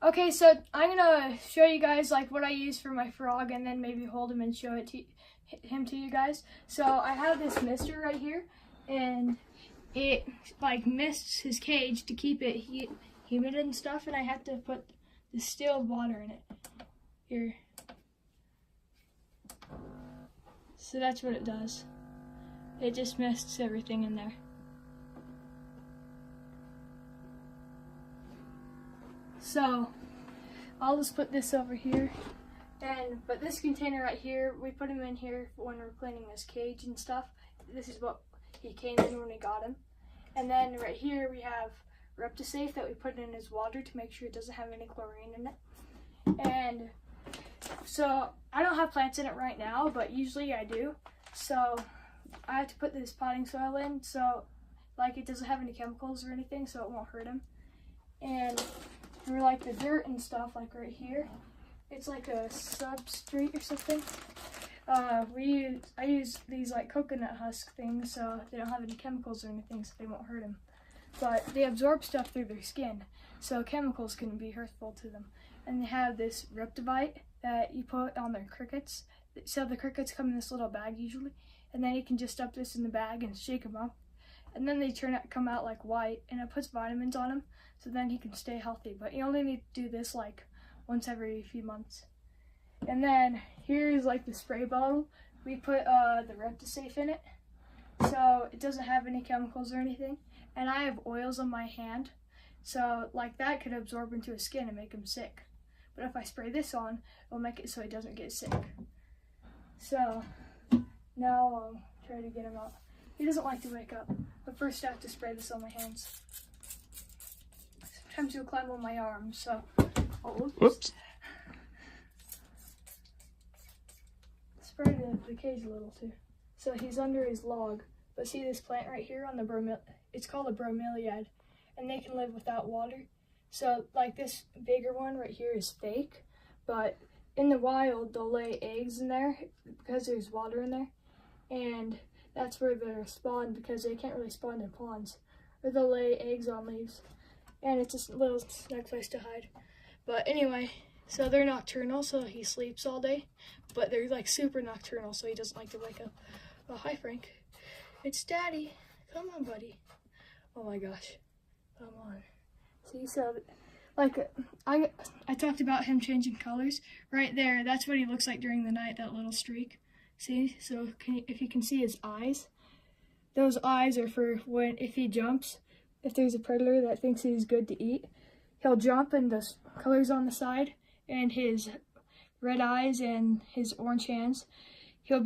Okay, so I'm gonna show you guys like what I use for my frog, and then maybe hold him and show it to him to you guys. So I have this mister right here, and it like mists his cage to keep it humid and stuff, and I have to put distilled water in it here. So that's what it does. It just mists everything in there. So I'll just put this over here, but this container right here, we put him in here when we're cleaning his cage and stuff. This is what he came in when we got him. And then right here we have Reptisafe that we put in his water to make sure it doesn't have any chlorine in it. And so I don't have plants in it right now, but usually I do. So I have to put this potting soil in, so like it doesn't have any chemicals or anything, so it won't hurt him. And for like the dirt and stuff, like right here, it's like a substrate or something. I use these like coconut husk things, so they don't have any chemicals or anything, so they won't hurt him. But they absorb stuff through their skin, so chemicals can be hurtful to them. And they have this Reptivite that you put on their crickets. So the crickets come in this little bag usually, and then you can just stuff this in the bag and shake them up. And then they come out like white, and it puts vitamins on him, so then he can stay healthy. But you only need to do this like once every few months. And then here's like the spray bottle. We put the Reptisafe in it, so it doesn't have any chemicals or anything. And I have oils on my hand, so like that could absorb into his skin and make him sick. But if I spray this on, it'll make it so he doesn't get sick. So now I'll try to get him out. He doesn't like to wake up, but first I have to spray this on my hands. Sometimes he'll climb on my arms, so whoops. Spray the cage a little too. So he's under his log, but see this plant right here on the it's called a bromeliad, and they can live without water. So like this bigger one right here is fake, but in the wild they'll lay eggs in there because there's water in there, and that's where they're spawned because they can't really spawn in ponds. Or they'll lay eggs on leaves, and it's just a little snug place to hide. But anyway, so they're nocturnal, so he sleeps all day, but they're like super nocturnal, so he doesn't like to wake up. Oh, hi Frank. It's Daddy. Come on, buddy. Oh my gosh. Come on. See, so like I talked about him changing colors. Right there, that's what he looks like during the night, that little streak. See, so if you can see his eyes, those eyes are for if he jumps, if there's a predator that thinks he's good to eat, he'll jump and the colors on the side, and his red eyes and his orange hands, he'll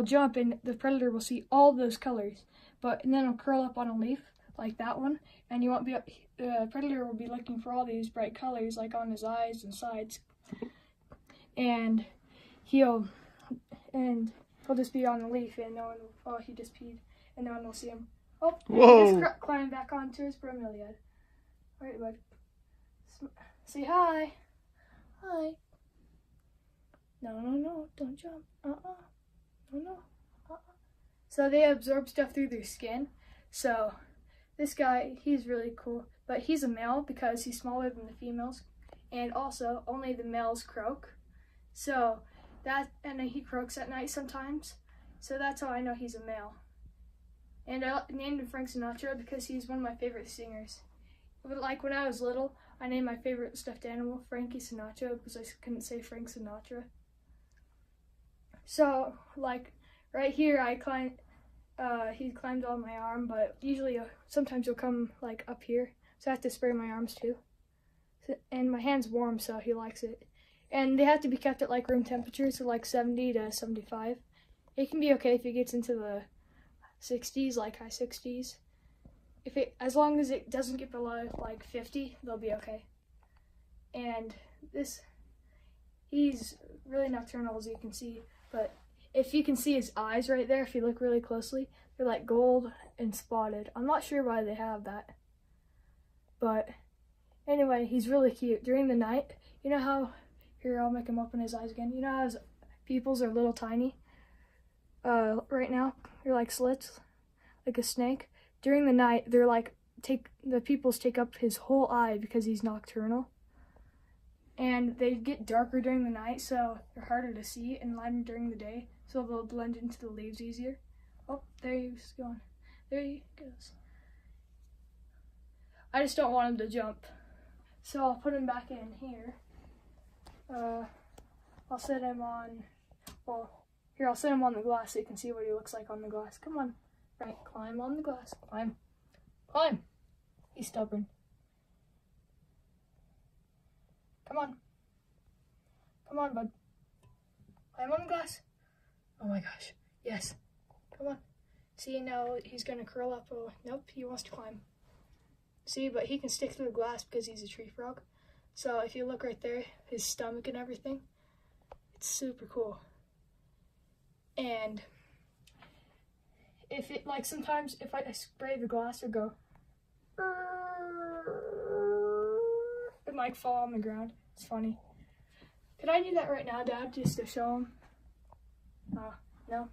jump and the predator will see all those colors, and then he'll curl up on a leaf like that one, and the predator will be looking for all these bright colors like on his eyes and sides, and he'll just be on the leaf, and no one will, oh, he just peed, and no one will see him. Oh, whoa! He just climbed back onto his bromeliad. All right, bud. Say hi. Hi. No, don't jump. No. So they absorb stuff through their skin. So this guy, he's really cool, but he's a male because he's smaller than the females, and also only the males croak. So and he croaks at night sometimes. So that's how I know he's a male. And I named him Frank Sinatra because he's one of my favorite singers. Like when I was little, I named my favorite stuffed animal Frankie Sinatra because I couldn't say Frank Sinatra. So like right here, he climbed on my arm, but usually sometimes he'll come like up here, so I have to spray my arms too. And my hand's warm, so he likes it. And they have to be kept at like room temperature, so like 70 to 75. It can be okay if it gets into the 60s, like high 60s. As long as it doesn't get below like 50, they'll be okay. And he's really nocturnal, as you can see, but if you can see his eyes right there, if you look really closely, they're like gold and spotted. I'm not sure why they have that, but anyway, he's really cute. During the night, you know how, here I'll make him open his eyes again, you know how his pupils are little tiny? Right now, they're like slits, like a snake. During the night, they're like, the pupils take up his whole eye because he's nocturnal. And they get darker during the night, so they're harder to see, and lighter during the day, so they'll blend into the leaves easier. Oh, there he's going. There he goes. I just don't want him to jump. So I'll put him back in here. I'll set him on, well, here, I'll set him on the glass so you can see what he looks like on the glass. Come on, Frank, climb on the glass. Climb. Climb. He's stubborn. Come on. Come on, bud. Climb on the glass. Oh my gosh. Yes. Come on. See, now he's going to curl up. Oh, nope, he wants to climb. See, but he can stick through the glass because he's a tree frog. So if you look right there, his stomach and everything, it's super cool. And if it, like, sometimes if I spray the glass, it'll go and like fall on the ground. It's funny. Could I do that right now, Dad, just to show him? No?